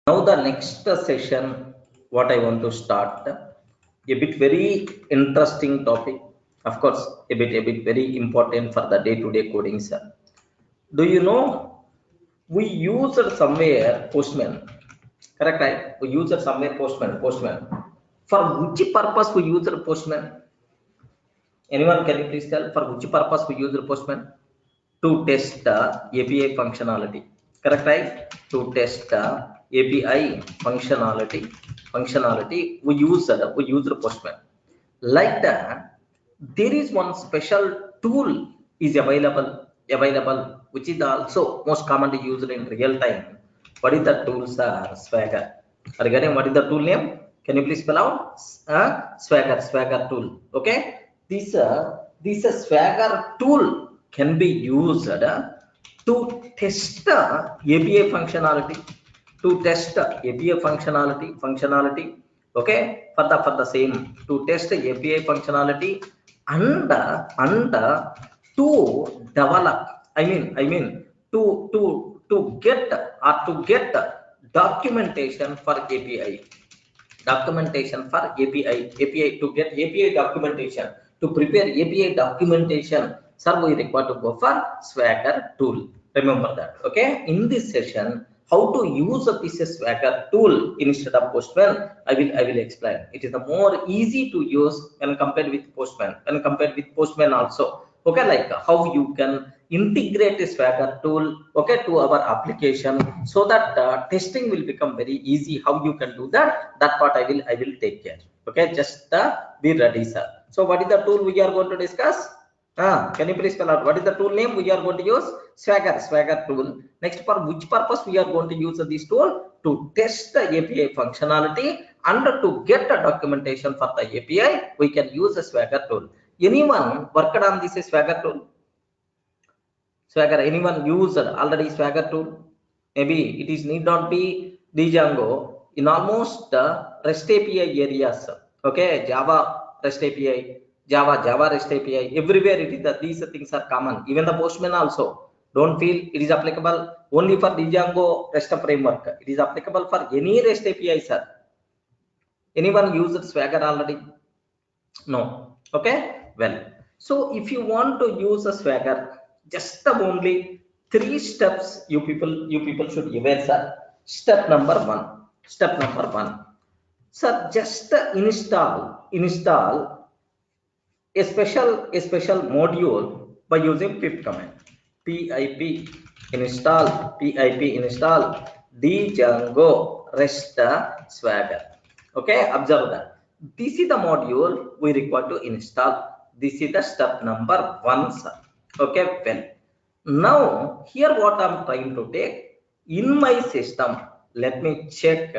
Now the next session, what I want to start a bit very interesting topic. Of course, a bit very important for the day-to-day coding, sir. Do you know we used somewhere postman? Correct, right? We used somewhere postman. For which purpose we used postman? Anyone can you please tell for which purpose we used postman? To test the API functionality. Correct, right? To test the API functionality we use the postman. Like that, there is one special tool is available, which is also most commonly used in real time. What is the tool, sir? Swagger. Regarding what is the tool name? Can you please spell out? Swagger tool. Okay. This Swagger tool can be used to test the API functionality. To test the API functionality. Okay, for the same to test the API functionality and to develop. I mean to get documentation for API. Documentation for API to get API documentation, to prepare API documentation, sir, we require to go for Swagger tool. Remember that. Okay, in this session, how to use this Swagger tool instead of Postman, I will explain. It is the more easy to use when compared with Postman also. Okay, like how you can integrate a Swagger tool, okay, to our application, so that testing will become very easy. How you can do that part I will take care. Okay, just be ready, sir. So what is the tool we are going to discuss? Can you please spell out what is the tool name we are going to use? Swagger tool. Next, for which purpose we are going to use this tool? To test the API functionality and to get the documentation for the API, we can use a Swagger tool. Anyone worked on this Swagger tool? Swagger, anyone used already Swagger tool? Maybe it is need not be Django in almost REST API areas. Okay, Java REST API, Java REST API, everywhere it is that these things are common. Even the Postman also. Don't feel it is applicable only for Django REST framework. It is applicable for any REST API, sir. Anyone used Swagger already? No. Okay. Well, so if you want to use a Swagger, just the only 3 steps you people should aware, sir. Step number one. Sir, just install a special module by using pip command. Pip install Django REST Swagger. Okay, observe that. This is the module we require to install. This is the step number 1, sir. Okay, well, now here what I'm trying to take in my system. Let me check.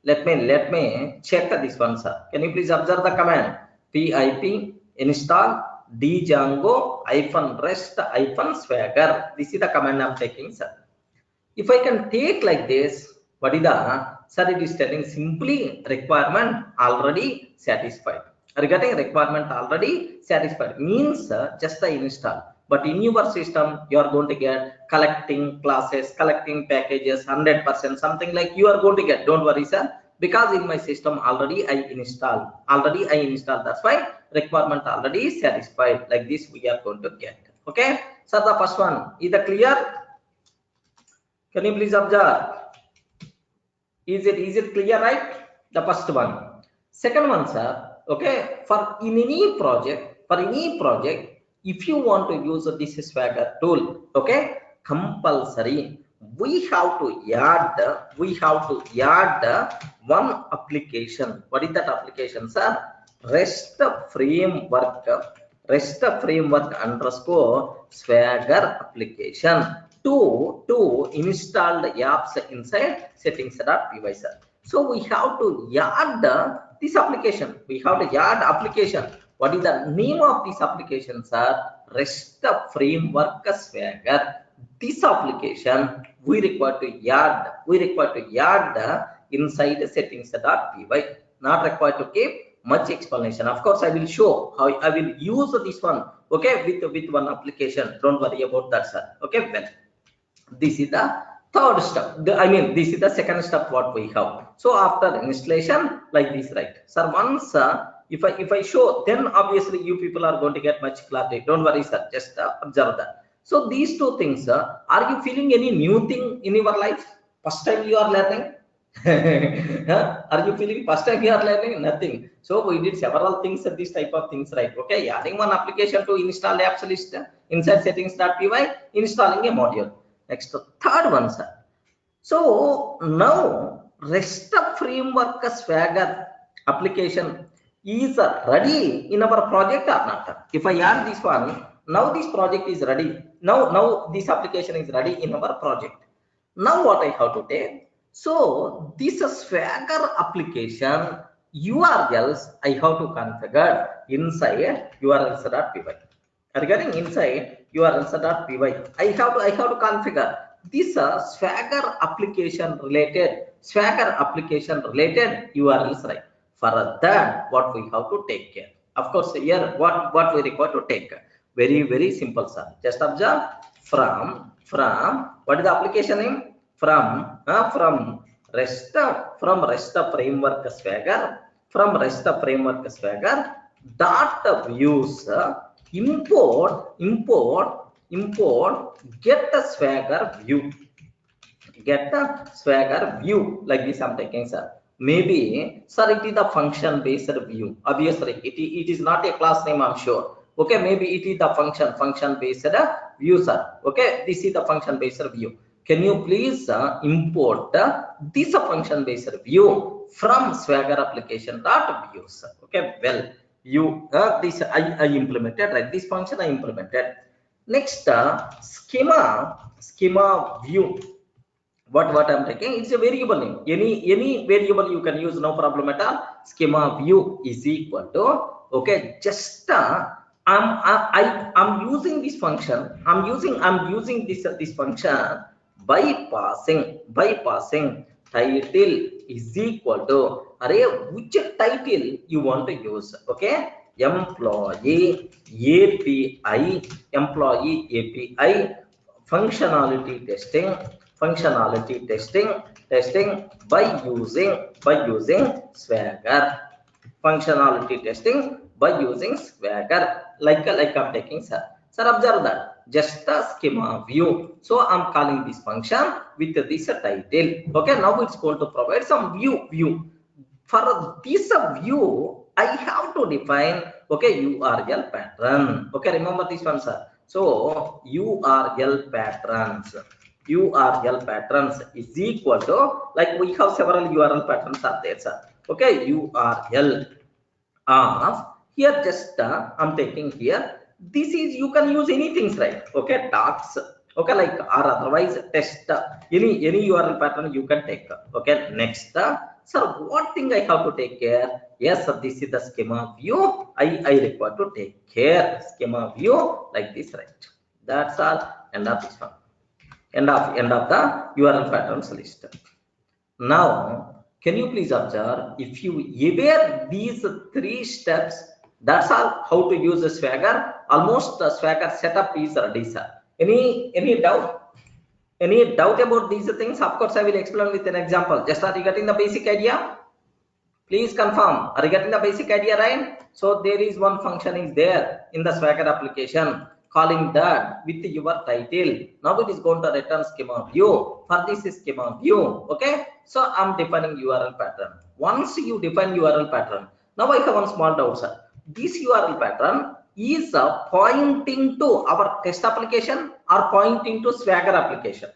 Let me check this one, sir. Can you please observe the command? Pip install Django -rest -swagger. This is the command I'm taking, sir. If I can take like this, what is the, sir, it is telling simply requirement already satisfied. Regarding requirement already satisfied means just the install. But in your system, you are going to get collecting classes, collecting packages, 100%, something like you are going to get. Don't worry, sir, because in my system already I installed. That's why requirement already satisfied. Like this, we are going to get. Okay, so the first one is the clear. Can you please observe? Is it clear, right? The first one. Second one, sir. Okay, for any project, if you want to use this Swagger tool, okay, compulsory we have to add one application. What is that application, sir? REST framework underscore Swagger application to install the apps inside settings.py, sir. So we have to add this application. What is the name of this application, sir? REST framework Swagger. This application we require to add inside settings.py. Not required to keep much explanation. Of course, I will show how I will use this one. Okay, with one application. Don't worry about that, sir. Okay, well, this is the Third step, this is the second step what we have. So after installation, like this, right? Sir, once if I show, then obviously you people are going to get much clarity. Don't worry, sir. Just observe that. So these two things, are you feeling any new thing in your life? First time you are learning? Are you feeling first time you are learning? Nothing. So we did several things, these type of things, right? Okay, adding one application to install apps list inside settings.py, installing a module. Next, third one, sir. So now REST framework Swagger application is ready in our project or not? If I add this one, now this project is ready. Now this application is ready in our project. Now what I have to take? So this Swagger application URLs I have to configure inside urls.py. Regarding inside urls.py, I have to configure this Swagger application related URLs, right? For that, what we have to take care. Of course, here what we require to take care. Very simple, sir. Just observe from what is the application name? From REST framework Swagger, dot views, import get the Swagger view, like this I'm taking, sir. Maybe, sir, it is the function based view. Obviously it is not a class name, I'm sure. Okay, maybe it is the function based view, sir. Okay, this is the function based view. Can you please import this function based view from Swagger application dot views? Okay, well, you this I implemented, right? This function I implemented. Next, schema view. What I'm taking, it's a variable name. Any variable you can use, no problem at all. Schema view is equal to, okay, just I'm using this function. I'm using this function by passing title is equal to array, which title you want to use. Okay, employee API functionality testing by using Swagger. Functionality testing by using Swagger, like I'm taking, sir. Sir, observe that just a schema view. So I'm calling this function with this title. Okay, now it's going to provide some view. For this view, I have to define, okay, URL pattern. Okay, remember this one, sir. So URL patterns is equal to, like we have several URL patterns are there, sir. Okay, URL of, here just I'm taking here, this is, you can use anything, right? Okay, docs, okay, like, or otherwise test, any URL pattern you can take. Okay, next, sir, what thing I have to take care? Yes, sir, this is the schema view. I require to take care schema view like this, right? That's all. End of this one. End of the URL patterns list. Now, can you please observe, if you aware these three steps, that's all how to use the Swagger. Almost the Swagger setup is ready, sir. Any doubt? Any doubt about these things? Of course, I will explain with an example. Just are you getting the basic idea? Please confirm. Are you getting the basic idea, right? So there is one function is there in the Swagger application, calling that with your title. Now it is going to return schema view. For this is schema view. Okay, so I'm defining URL pattern. Once you define URL pattern, now I have one small doubt, sir. This URL pattern is pointing to our test application or pointing to Swagger application?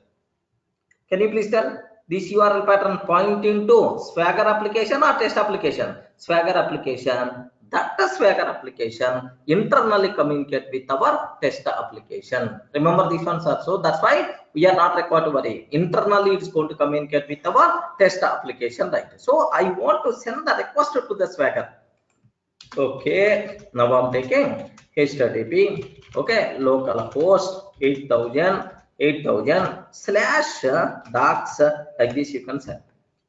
Can you please tell? This URL pattern pointing to Swagger application or test application? Swagger application. That Swagger application internally communicate with our test application. Remember this one, sir. So that's why we are not required to worry. Internally, it's going to communicate with our test application, right? So I want to send the request to the Swagger. Okay, now I'm taking HTTP. Okay, localhost 8000 slash docs, like this you can send.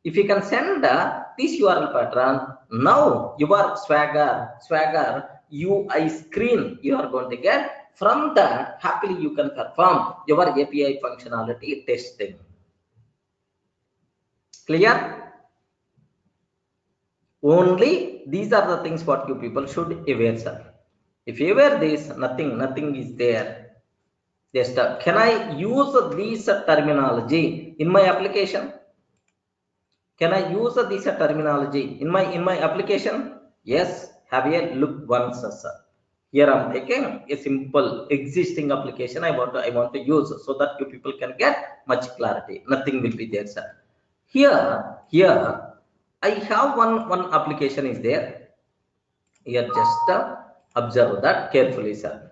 If you can send this URL pattern, now your Swagger UI screen you are going to get. From that, happily you can perform your API functionality testing. Clear? Only these are the things what you people should aware, sir. If you aware this, nothing is there. Just can I use this terminology in my application? Can I use this terminology in my application? Yes. Have a look once, sir. Here I'm taking a simple existing application I want to use so that you people can get much clarity. Nothing will be there, sir. Here I have one application is there. Here just observe that carefully, sir.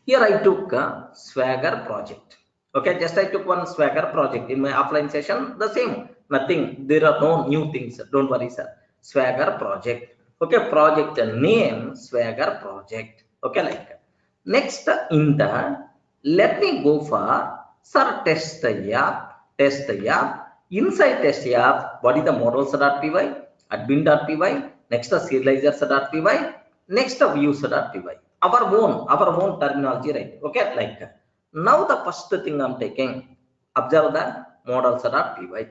Here I took a Swagger project. Okay, just I took one Swagger project in my offline session. The same, nothing. There are no new things. Don't worry, sir. Swagger project. Okay, project name Swagger project. Okay, like next in that, let me go for sir test app. Inside test app, what is the models.py, admin.py, next serializers.py, next views.py. Our own terminology, right? Okay, like now the first thing I'm taking, observe the models.py.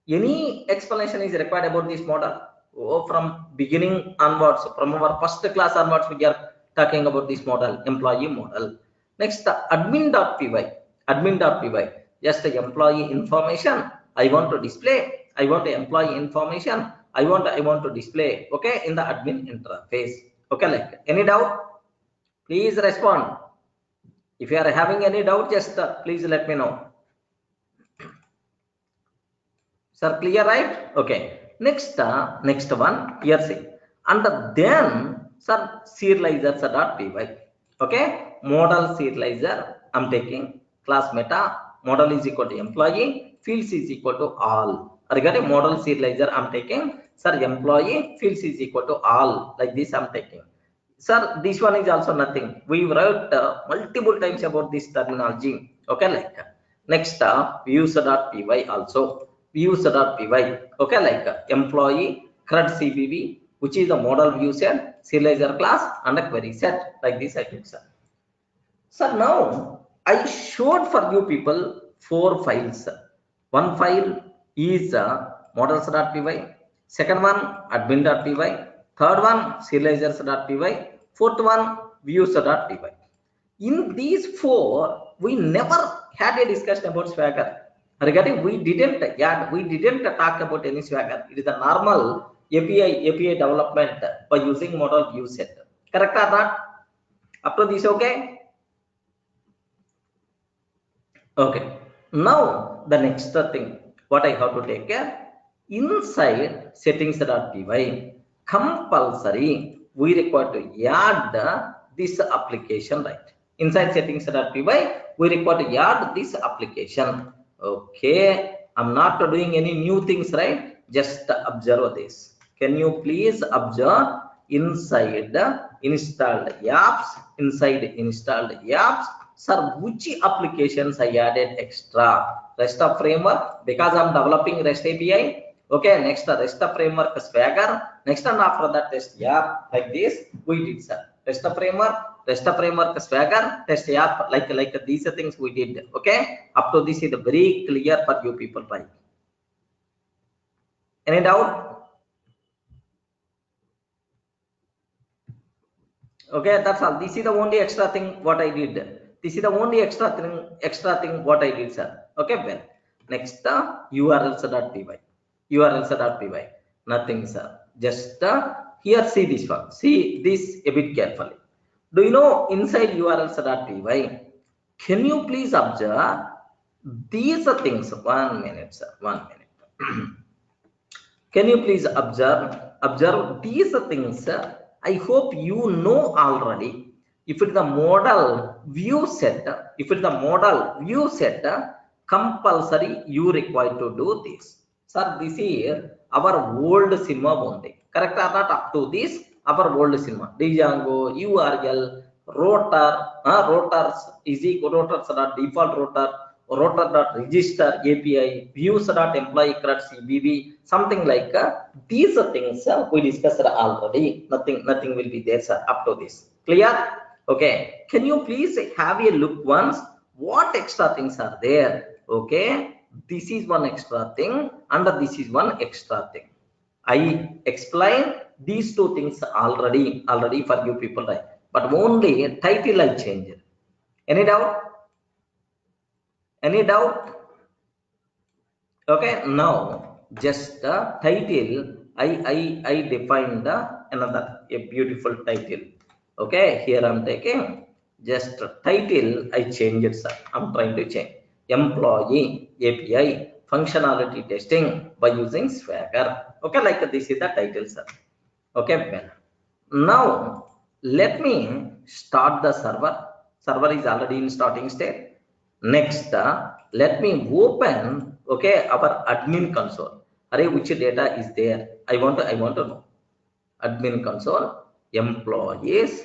Any explanation is required about this model? Oh, from beginning onwards, from our first class onwards, we are talking about this model, employee model. Next, the admin.py, just the employee information. I want to display. I want the employee information. I want to display. Okay, in the admin interface. Okay, like any doubt? Please respond. If you are having any doubt, just please let me know. Sir, clear, right? Okay. Next one, here see. And then, sir, serializers.py. Okay. Model serializer, I'm taking class meta, model is equal to employee, fields is equal to all. Regarding model serializer, I'm taking, sir, employee, fields is equal to all. Like this, I'm taking. Sir, this one is also nothing. We wrote multiple times about this terminology. Okay, like next views.py also. Views.py. Okay, like employee CRUD CBV, which is the model view set, serializer class, and a query set. Like this, I think, sir. So now I showed for you people 4 files. One file is models.py, second one admin.py, third one serializers.py, fourth one views.py. In these 4, we never had a discussion about Swagger. Regarding we didn't talk about any Swagger. It is a normal API development by using model view set. Correct or not? Up to this, okay? Okay. Now the next thing, what I have to take care, inside settings.py, compulsory we require to add this application, right? Inside settings.py, we require to add this application. Okay, I'm not doing any new things, right? Just observe this. Can you please observe inside installed apps, sir, which applications I added extra? REST framework, because I'm developing REST API. Okay, next REST framework Swagger. Next and after that test app, like this we did, sir. REST framework Swagger, test app, like these things we did. Okay, up to this is very clear for you people, right? Any doubt? Okay, that's all. This is the only extra thing what I did. This is the only extra thing what I did, sir. Okay, well, next urls.py. Nothing, sir. Just here, see this one. See this a bit carefully. Do you know inside urls.py? Can you please observe these things? 1 minute, sir. 1 minute. Can you please observe these things? I hope you know already. If it is the model view set, compulsory you require to do this. Sir, this is our old cinema only. Correct or not? Up to this, our old cinema. Django, URL, rotor, rotors is equal rotors are default rotor. Rotor.register API, views.employee CRUD CBV, something like these things we discussed already. Nothing will be there, sir, up to this. Clear? Okay. Can you please have a look once? What extra things are there? Okay. this is one extra thing and this is one extra thing. I explained these two things already for you people, right? But only title I changed. Any doubt? Any doubt? Okay, now just the title I defined another a beautiful title. Okay, here I'm taking just title I changed, sir. I'm trying to change employee API functionality testing by using Swagger. Okay, like this is the title, sir. Okay, well, now let me start the server. Server is already in starting state. Next, let me open, okay, our admin console. Array, which data is there? I want to know. Admin console, employees.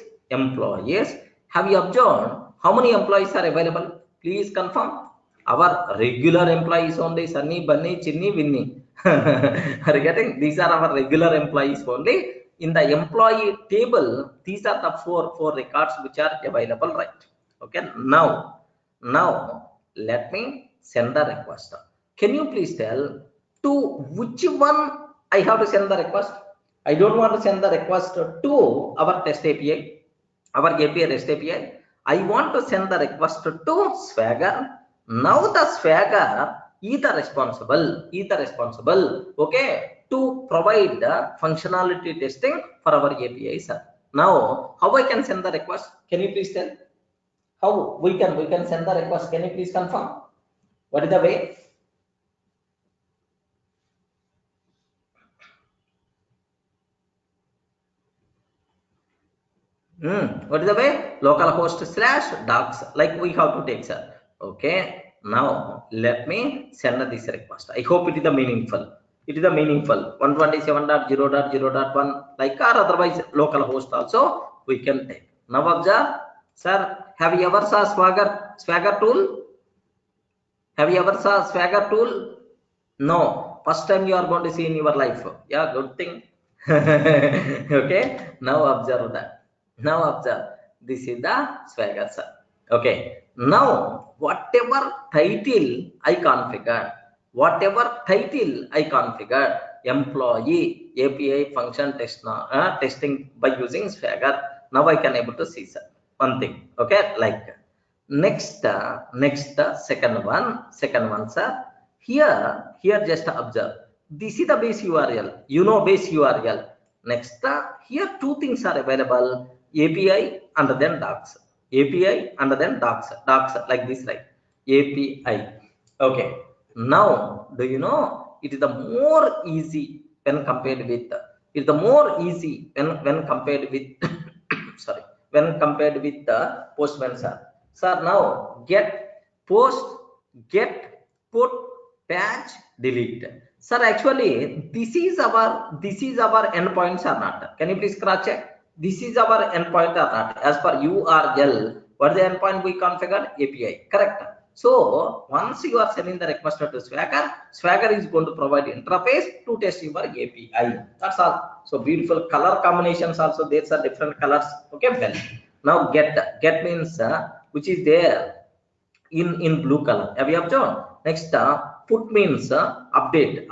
Have you observed how many employees are available? Please confirm. Our regular employees only, Sunny, Bunny, Chinny, Winnie. Are you getting? These are our regular employees only. In the employee table, these are the four records which are available, right? Okay. Now let me send the request. Can you please tell to which one I have to send the request? I don't want to send the request to our test API, our API REST API. I want to send the request to Swagger. Now the Swagger is the responsible, okay, to provide the functionality testing for our API, sir. Now, how I can send the request? Can you please tell? How we can send the request? Can you please confirm? What is the way? What is the way? Localhost / docs, like we have to take, sir. Okay. Now let me send this request. I hope it is the meaningful. It is the meaningful 127.0.0.1 like or otherwise localhost also we can take. Now observe, sir. Have you ever saw Swagger tool? Have you ever saw Swagger tool? No. First time you are going to see in your life. Yeah, good thing. Okay. Now observe that. Now observe. This is the Swagger, sir. Okay. Now whatever title I configured, employee API function testing by using Swagger. Now I can able to see, sir. One thing. Okay. Like next second one, sir. Here just observe, this is the base URL, base URL. Next, here two things are available, API and then docs, docs like this, right? API. Okay, now do you know it is the more easy when compared with sorry, when compared with the Postman, sir. Sir, now get, post, get, put, patch, delete. Sir, actually this is our endpoints or not? Can you please cross check? This is our endpoint or not? As per URL, what is the endpoint we configured? API, correct? So once you are sending the request to Swagger is going to provide interface to test your API. That's all. So beautiful color combinations also. There's are different colors. Okay, well. Now get means which is there in blue color. Have you observed? Next, put means update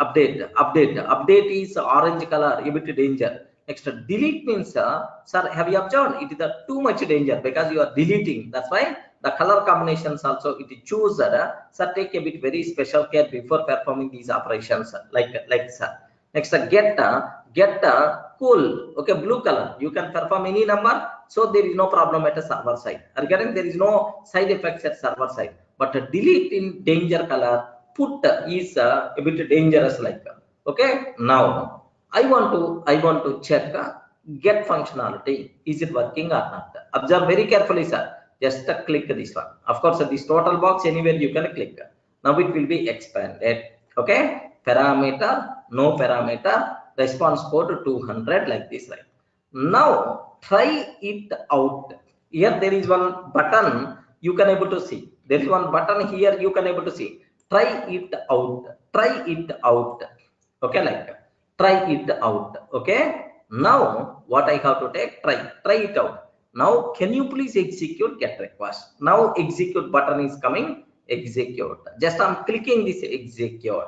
is orange color, a bit danger. Next, delete means sir, have you observed? It is too much danger because you are deleting. That's why the color combinations also it is choose. Sir, take a bit very special care before performing these operations like sir. Next, get cool. Okay, blue color. You can perform any number, so there is no problem at a server side. Again, there is no side effects at server side. But delete in danger color, put is a bit dangerous like. Okay, now I want to check get functionality. Is it working or not? Observe very carefully, sir. Just click this one. Of course, this total box anywhere you can click. Now it will be expanded. Okay, parameter, no parameter, response code 200 like this, right? Now try it out. Here there is one button you can able to see. There is one button here you can able to see. Try it out. Okay, like try it out. Okay. Now what I have to take? Try it out. Now can you please execute get request? Now execute button is coming. execute. Just I'm clicking this execute.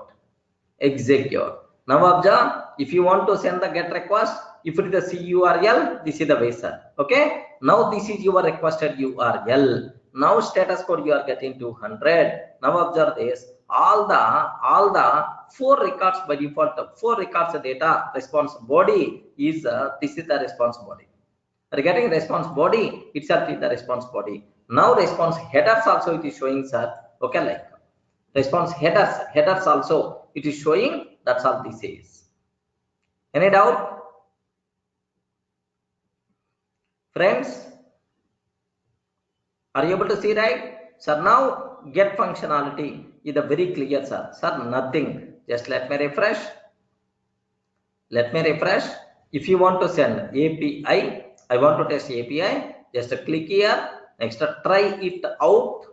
Now observe, if you want to send the get request, if it is the CURL, this is the way, sir. Okay, now this is your requested URL. Now status code you are getting 200. Now observe this, all the 4 records by default, 4 records data response body is this is the response body. Are getting response body itself is the response body. Now response headers also it is showing, sir. Okay, like response headers also it is showing. That's all this is. Any doubt, friends? Are you able to see, right? Sir, now get functionality is a very clear, sir. Sir, nothing. Just let me refresh. If you want to send API, I want to test API, just click here. Next, try it out,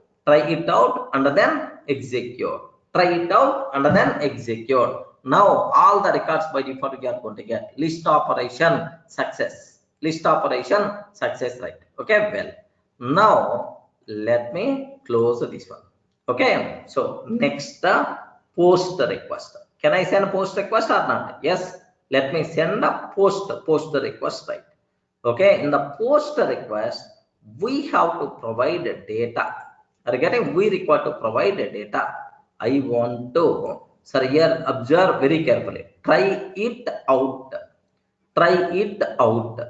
and then execute. Try it out and then execute. Now all the records by default you are going to get list operation success. Right? Okay, well, now let me close this one. Okay, so next post request. Can I send post request or not? Yes, let me send a post request, right? Okay, in the post request we have to provide data. We require to provide data. I want to, sir, here observe very carefully. Try it out.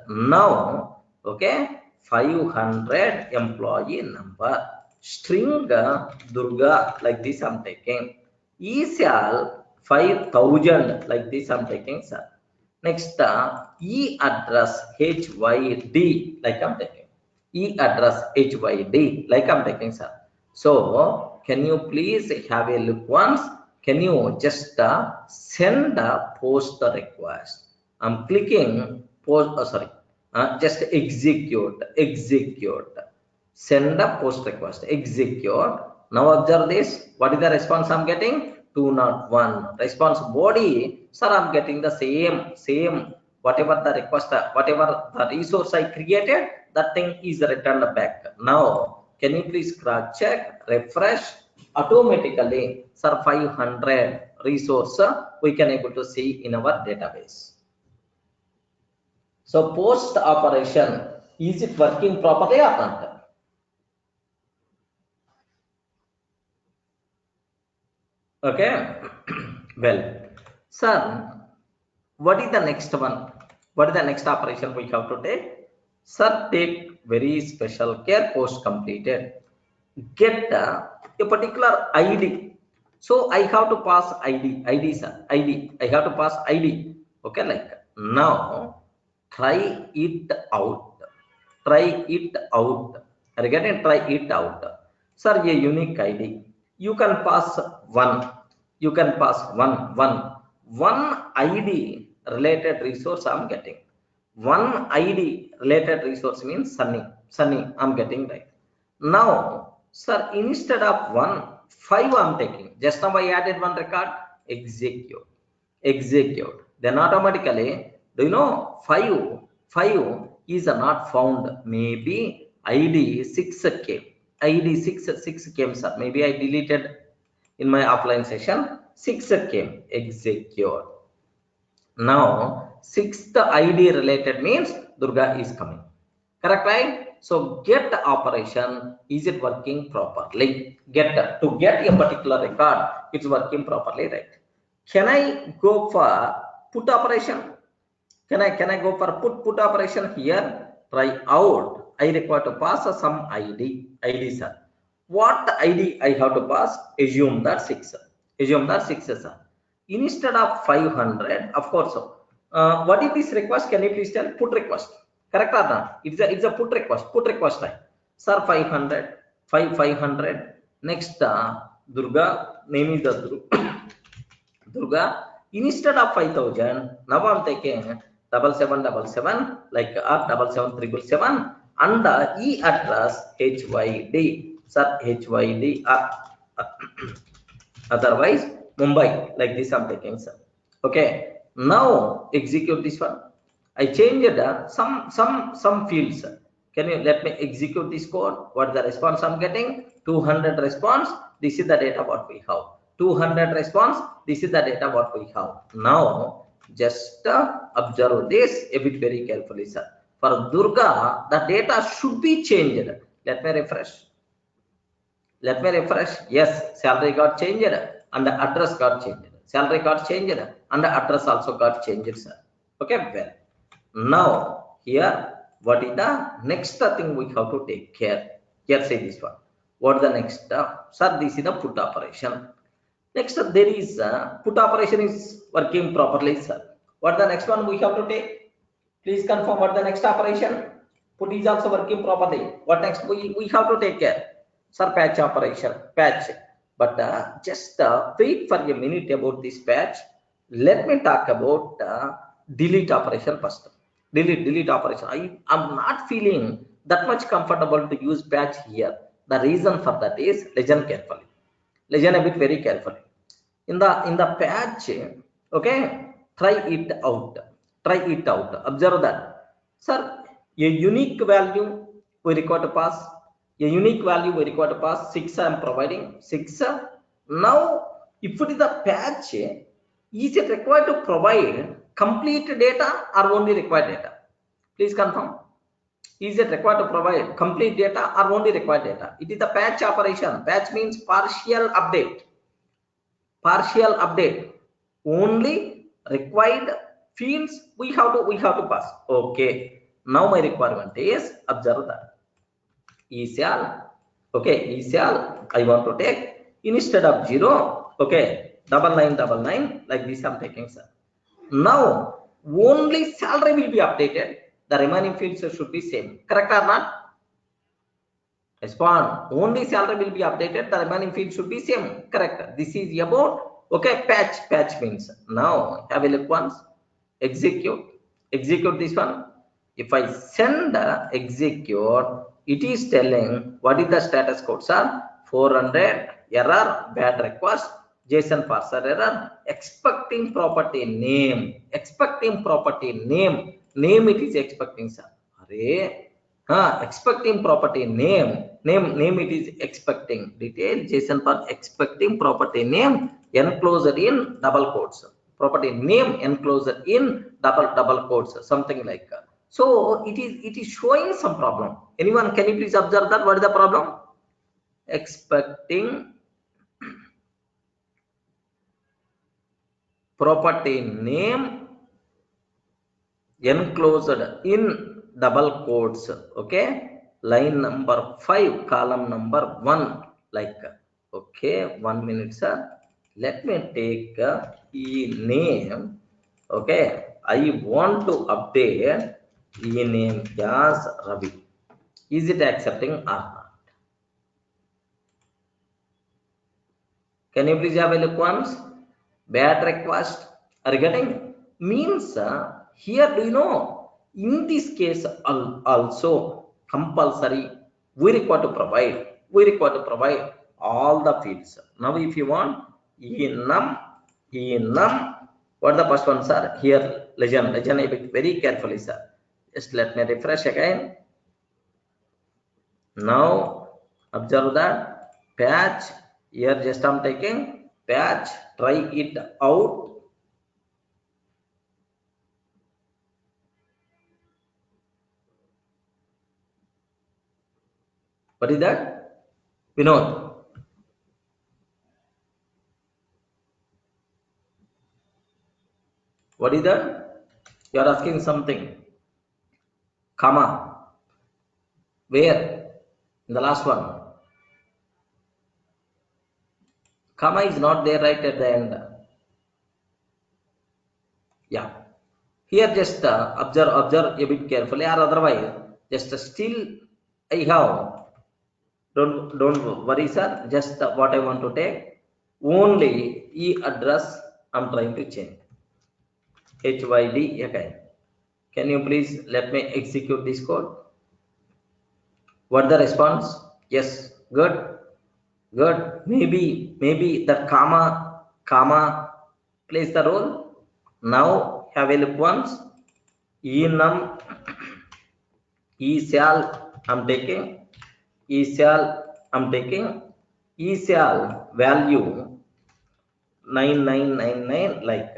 Now, okay, 500 employee number, string Durga, like this I'm taking. ESL 5000, like this I'm taking, sir. Next, E address HYD, like I'm taking. E address HYD, like I'm taking, sir. So, can you please have a look once? Can you just send a post request? I'm clicking post, just execute. Send a post request, execute. Now observe this. What is the response I'm getting? 201. Response body, sir, I'm getting the same. Whatever the request, whatever the resource I created, that thing is returned back. Now, can you please cross check, refresh? Automatically, sir, 500 resource we can able to see in our database. So post operation, is it working properly or not? Okay, well, sir, what is the next one? What is the next operation we have to take? Sir, take very special care. Post completed, get a particular ID. So I have to pass ID, sir, ID. I have to pass ID. Okay, like now try it out. Are you getting? Try it out, sir. A unique ID. You can pass one. One ID related resource I'm getting. One ID related resource means Sunny I'm getting, right? Now, sir, instead of 5 I'm taking. Just now I added one record. Execute. Then automatically, do you know 5 is not found? Maybe ID 6 came. ID 6 came, sir. Maybe I deleted in my offline session. 6 came. Execute. Now 6th ID related means Durga is coming. Correct, right? So get operation, is it working properly? To get a particular record, it's working properly, right? Can I go for put operation? Can I go for put operation here? Try out. I require to pass some ID, sir. What ID I have to pass? Assume that 6. Sir. Instead of 500, of course. What is this request? Can you please tell? Put request. Correct or not? It's a put request time. Sir, 500. Next, Durga, name is the Durga. Instead of 5000, now I'm taking 7777, like 77777, and the E address HYD. Sir, HYD. Otherwise, Mumbai, like this I'm taking, sir. Okay. Now execute this one. I changed some fields. Can you let me execute this code? What the response I'm getting? 200 response. This is the data what we have. 200 response. This is the data what we have. Now just observe this a bit very carefully, sir. For Durga, the data should be changed. Let me refresh. Let me refresh. Yes, salary got changed and the address got changed. Salary got changed and the address also got changed, sir. Okay, well. Now here, what is the next thing we have to take care? Here, say this one. What the next? Sir, this is the put operation. Next, there is put operation is working properly, sir. What the next one we have to take? Please confirm what the next operation. Put is also working properly. What next we have to take care? Sir, patch operation, patch. But just wait for a minute about this patch. Let me talk about delete operation first. Delete operation. I am not feeling that much comfortable to use patch here. The reason for that is listen carefully. Listen a bit very carefully. In the patch, okay, try it out. Try it out. Observe that. Sir, a unique value we require to pass. A unique value we require to pass. 6 I am providing. 6. Now, if it is a patch, is it required to provide complete data or only required data? Please confirm. Is it required to provide complete data or only required data? It is the patch operation. Patch means partial update. Partial update. Only required fields we have to pass. Okay. Now my requirement is observe that. Shall, okay, shall I want to take instead of 0, okay, 9999 like this I'm taking, sir. Now only salary will be updated. The remaining fields should be same. Correct or not? Respond. Only salary will be updated. The remaining field should be same. Correct. This is about, okay, patch. Patch means now have a look once. Execute this one. If I send execute, it is telling what is the status code, sir. 400 error, bad request, JSON parser error, expecting property name. Expecting property name. Name it is expecting, sir. Array, expecting property name it is expecting detail JSON for expecting property name enclosed in double quotes, property name enclosed in double quotes, something like that. So it is showing some problem. Anyone, can you please observe that? What is the problem? Expecting property name enclosed in double quotes. Okay, line number 5, column number 1, like, okay, 1 minute, sir. Let me take name. Okay, I want to update name as Ravi. Is it accepting or not? Can you please have a look once? Bad request. Are you getting? Means here, do you know, in this case also compulsory we require to provide all the fields. Now if you want enum, what the first one, sir? Here legend a bit very carefully, sir. Just let me refresh again. Now observe that patch. Here just I'm taking patch, try it out. What is that? Vinod. What is that? You are asking something. Comma. Where? In the last one. Comma is not there right at the end. Yeah. Here just observe a bit carefully, or otherwise just still I have. Don't worry, sir. Just what I want to take. Only e address I'm trying to change. HYD again. Can you please let me execute this code? What the response? Yes, good. Maybe the comma plays the role. Now have a look once. Enum, shall I'm taking. shall value 9999, like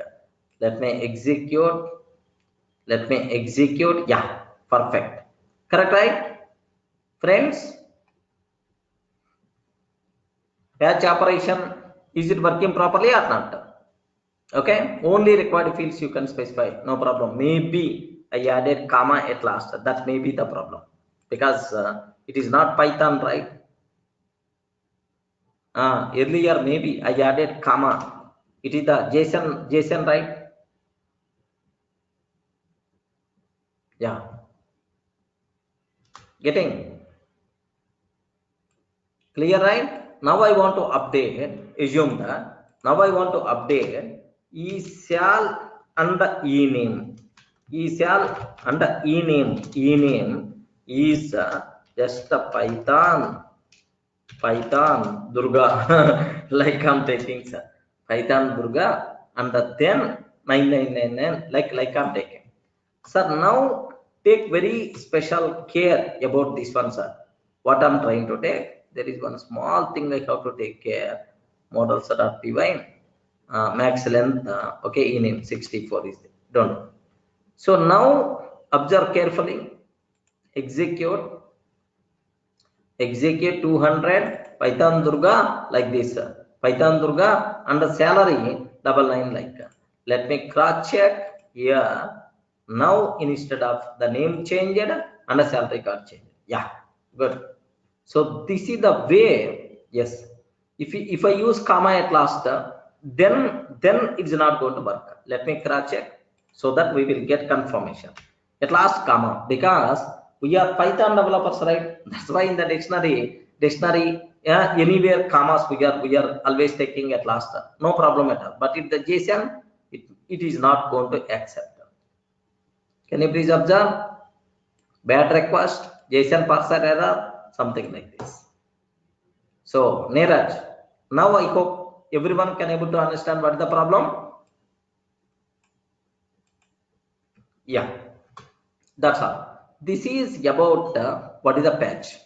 let me execute. Yeah, perfect. Correct, right? Friends, batch operation, is it working properly or not? Okay, only required fields you can specify, no problem. Maybe I added comma at last, that may be the problem, because it is not Python, right? Earlier maybe I added comma, it is the JSON, right? Yeah, getting clear, right? Now I want to update, assume that now I want to update shall and ename. Shall and ename is just a Python Durga, like I'm taking, sir. Python Durga, and then 9999, like I'm taking. Sir, now take very special care about this one, sir. What I'm trying to take, there is one small thing I have to take care. Models.py, max length, okay, ename 64 is there. Don't. So now observe carefully. Execute 200 Python Durga like this. Python Durga and the salary double line like. Let me cross check here. Now instead of the name changed and the salary got changed. Yeah, good. So this is the way. Yes, if I use comma at last, then it's not going to work. Let me cross check so that we will get confirmation. At last comma, because we are Python developers, right? That's why in the dictionary, yeah, anywhere commas we are always taking at last. No problem at all. But if the JSON, it is not going to accept. Can you please observe? Bad request, JSON parser error, something like this. So Neeraj, now I hope everyone can able to understand what is the problem. Yeah, that's all. This is about what is the patch.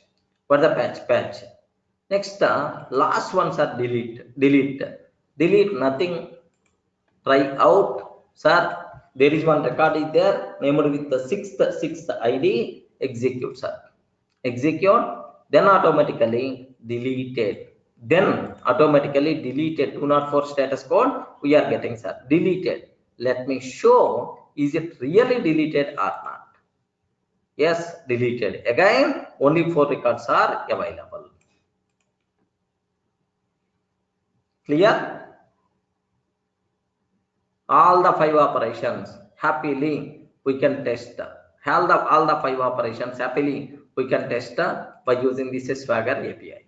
What is the patch? Next, last ones are delete. Nothing. Try out, sir. There is one record is there, named with the sixth ID. Execute, sir. Execute. Then automatically deleted. Do not force status code. We are getting, sir, deleted. Let me show, is it really deleted or not? Yes, deleted. Again, only 4 records are available. Clear? All the 5 operations happily we can test. All the 5 operations happily we can test by using this Swagger API.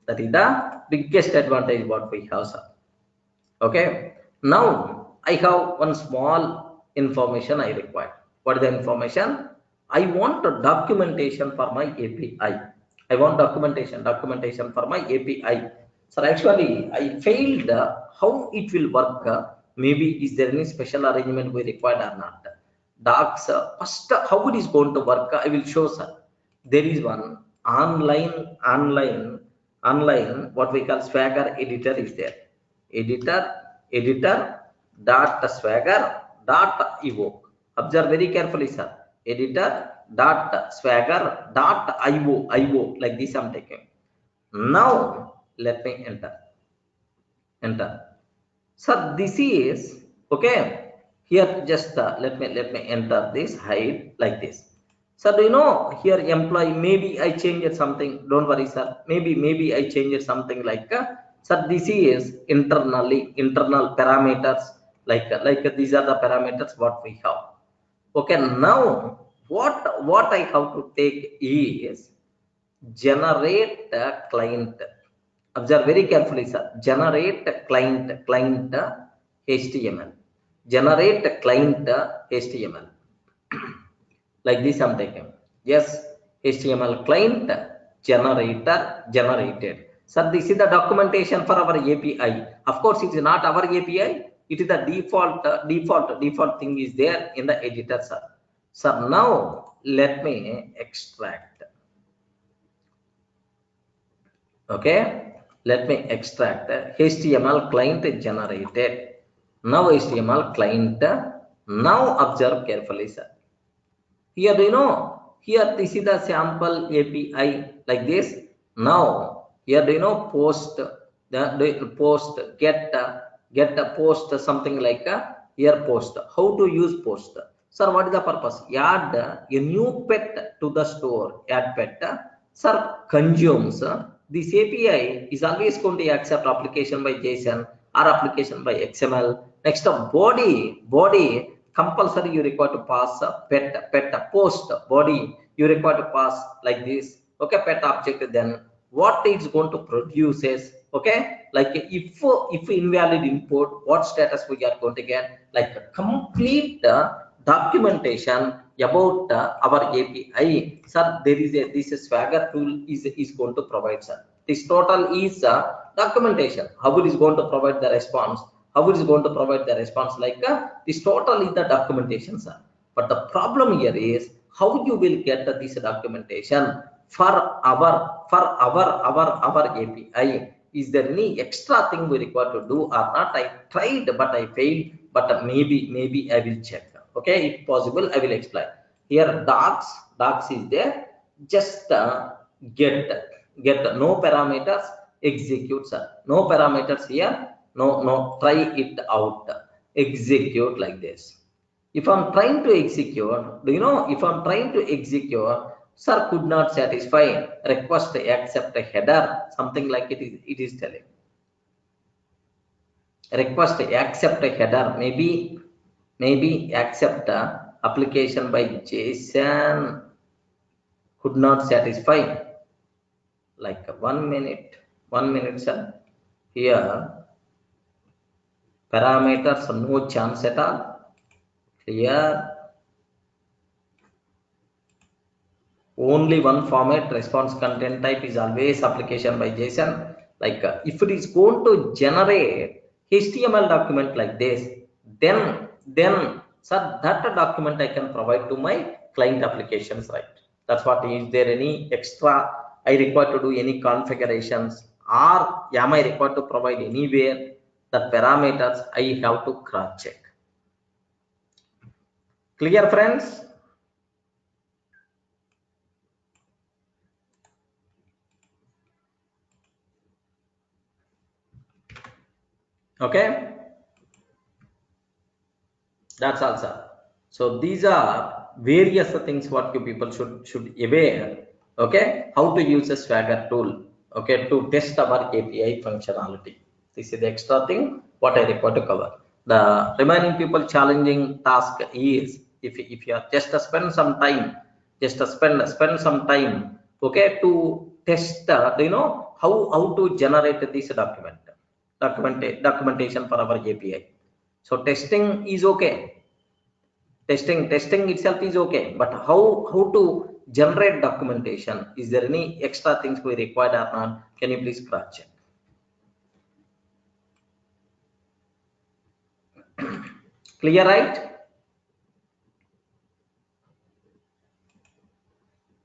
That is the biggest advantage what we have, sir. Okay. Now I have one small information I require. What is the information? I want a documentation for my API. I want documentation for my API. So actually I failed how it will work. Maybe is there any special arrangement we required or not? Docs, first how it is going to work, I will show, sir. There is one online what we call Swagger editor is there. Editor dot swagger dot evoke. Observe very carefully, sir. Editor dot swagger dot io like this I'm taking. Now let me enter. So this is okay. Here just let me enter this, hide like this. So do you know here employee, maybe I changed something. Don't worry, sir. Maybe I changed something like so this is internal parameters, like these are the parameters what we have. Okay, now what I have to take is generate a client. Observe very carefully, sir. Generate client HTML. Generate client HTML. Like this I'm taking. Yes, HTML client generated. So this is the documentation for our API. Of course, it is not our API. It is the default thing is there in the editor, sir. So now let me extract. Okay, let me extract HTML client generated. Now HTML client. Now observe carefully, sir. Here, here this is the sample API like this. Now here, post the post get a post something like a here post. How to use post? Sir, what is the purpose? Add a new pet to the store. Add pet. Sir, consumes. This API is always going to accept application by JSON or application by XML. Next, body compulsory you require to pass pet post body you require to pass like this. Okay, pet object, then what it's going to produce is, okay, like if invalid import, what status we are going to get, like a complete documentation about our API. Sir, there is a this Swagger tool is going to provide, sir. This total is documentation. How it is going to provide the response? How it is going to provide the response? Like this total is the documentation, sir. But the problem here is how you will get this documentation for our API. Is there any extra thing we require to do or not? I tried, but I failed. But maybe I will check. Okay, if possible, I will explain. Here, docs is there. Just get no parameters, execute, sir. No parameters here. No, try it out. Execute like this. If I'm trying to execute, if I'm trying to execute, sir, could not satisfy, request accept a header, something like it is telling. Request accept a header, maybe accept application by JSON, could not satisfy. Like 1 minute, sir. Here, parameters, no chance at all. Clear. Only one format, response content type is always application by JSON. Like if it is going to generate HTML document like this, then sir, that document I can provide to my client applications, right? That's what. Is there any extra I require to do any configurations, or am I required to provide anywhere the parameters? I have to cross check. Clear, friends? Okay, that's all, sir. So these are various things what you people should aware. Okay, how to use a Swagger tool, okay, to test our API functionality. This is the extra thing what I require to cover. The remaining people challenging task is, if you are just spend some time, spend some time, okay, to test how to generate this documentation for our API. So testing is okay. Testing itself is okay, but how to generate documentation? Is there any extra things we require or not? Can you please cross check? Clear, right?